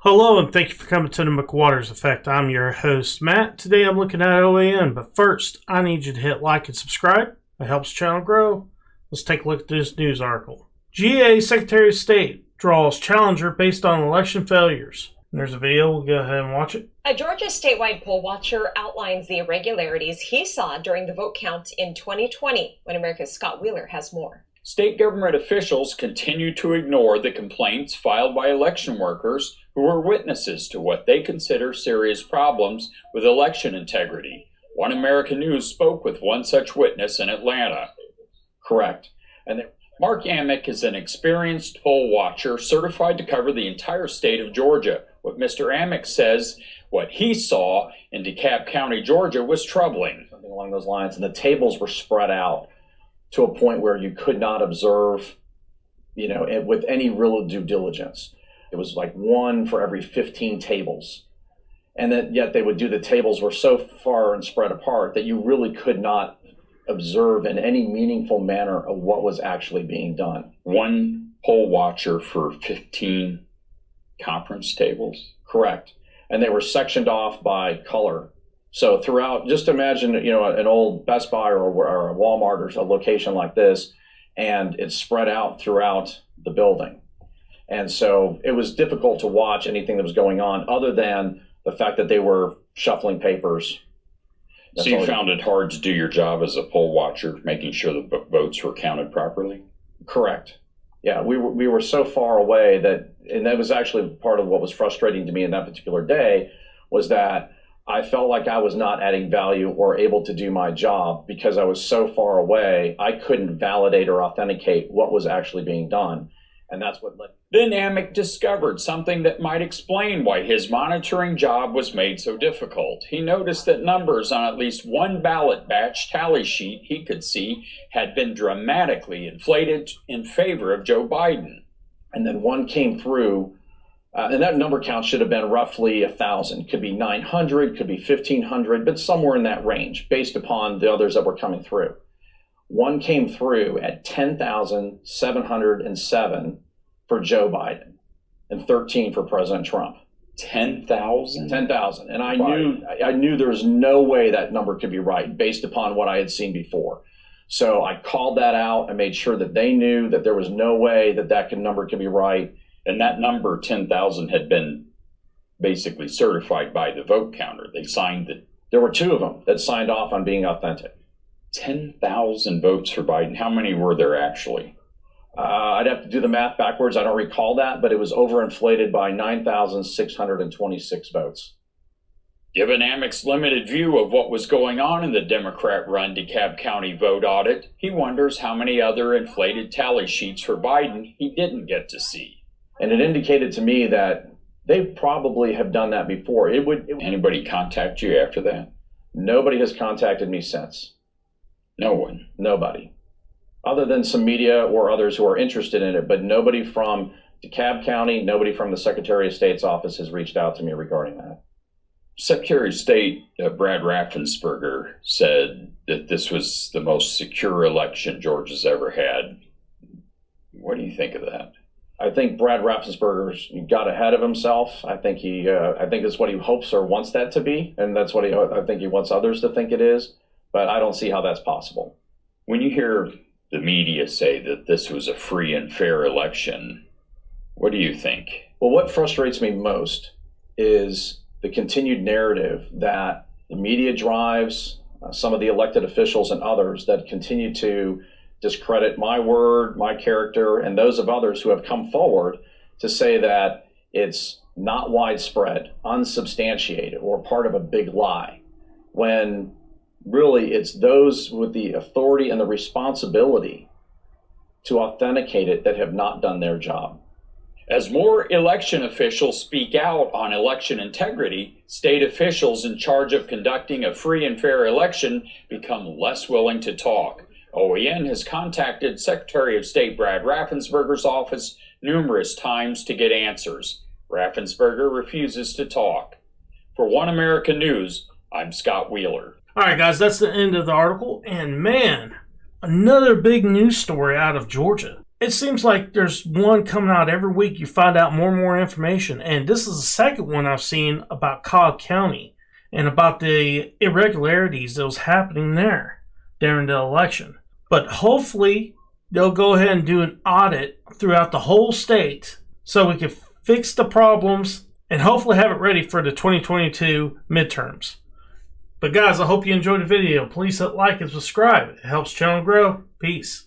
Hello, and thank you for coming to the McWaters Effect. I'm your host, Matt. Today I'm looking at OAN, but first, I need you to hit like and subscribe. It helps the channel grow. Let's take a look at this news article. GA Secretary of State draws challenger based on election failures. And there's a video. We'll go ahead and watch it. A Georgia statewide poll watcher outlines the irregularities he saw during the vote count in 2020, when America's Scott Wheeler has more. State government officials continue to ignore the complaints filed by election workers who were witnesses to what they consider serious problems with election integrity. One American News spoke with one such witness in Atlanta. Correct. And Mark Amick is an experienced poll watcher certified to cover the entire state of Georgia. What Mr. Amick says what he saw in DeKalb County, Georgia was troubling. Something along those lines, and the tables were spread out to a point where you could not observe, with any real due diligence. It was like one for every 15 tables. And then yet they would do the tables were so far and spread apart that you really could not observe in any meaningful manner of what was actually being done. One poll watcher for 15 conference tables? Correct. And they were sectioned off by color. So throughout, just imagine, an old Best Buy or a Walmart or a location like this, and it's spread out throughout the building. And so it was difficult to watch anything that was going on other than the fact that they were shuffling papers. So you found it hard to do your job as a poll watcher, making sure the votes were counted properly? Correct. Yeah, we were so far away and that was actually part of what was frustrating to me in that particular day, was that I felt like I was not adding value or able to do my job because I was so far away. I couldn't validate or authenticate what was actually being done. And that's what led. Then Amick discovered something that might explain why his monitoring job was made so difficult. He noticed that numbers on at least one ballot batch tally sheet he could see had been dramatically inflated in favor of Joe Biden. And then one came through, and that number count should have been roughly 1,000. Could be 900, could be 1,500, but somewhere in that range based upon the others that were coming through. One came through at 10,707 for Joe Biden and 13 for President Trump. 10,000? 10,000. And I knew there was no way that number could be right based upon what I had seen before. So I called that out. I made sure that they knew that there was no way that number could be right. And that number, 10,000, had been basically certified by the vote counter. They signed it. There were two of them that signed off on being authentic. 10,000 votes for Biden. How many were there actually? I'd have to do the math backwards. I don't recall that, but it was overinflated by 9,626 votes. Given Amick's limited view of what was going on in the Democrat-run DeKalb County vote audit, he wonders how many other inflated tally sheets for Biden he didn't get to see. And it indicated to me that they probably have done that before. Anybody contact you after that? Nobody has contacted me since. No one? Nobody. Other than some media or others who are interested in it, but nobody from DeKalb County, nobody from the Secretary of State's office has reached out to me regarding that. Secretary of State Brad Raffensperger said that this was the most secure election Georgia's ever had. What do you think of that? I think Brad Raffensperger's got ahead of himself. I think it's what he hopes or wants that to be, and that's what I think he wants others to think it is. But I don't see how that's possible. When you hear the media say that this was a free and fair election, what do you think? Well, what frustrates me most is the continued narrative that the media drives, some of the elected officials and others that continue to discredit my word, my character, and those of others who have come forward to say that it's not widespread, unsubstantiated, or part of a big lie, when really it's those with the authority and the responsibility to authenticate it that have not done their job. As more election officials speak out on election integrity, state officials in charge of conducting a free and fair election become less willing to talk. OAN has contacted Secretary of State Brad Raffensperger's office numerous times to get answers. Raffensperger refuses to talk. For One American News, I'm Scott Wheeler. All right, guys, that's the end of the article. And man, another big news story out of Georgia. it seems like there's one coming out every week. You find out more and more information. And this is the second one I've seen about Cobb County and about the irregularities that was happening there during the election. But hopefully they'll go ahead and do an audit throughout the whole state so we can fix the problems and hopefully have it ready for the 2022 midterms. But guys, I hope you enjoyed the video. Please hit like and subscribe. It helps the channel grow. Peace.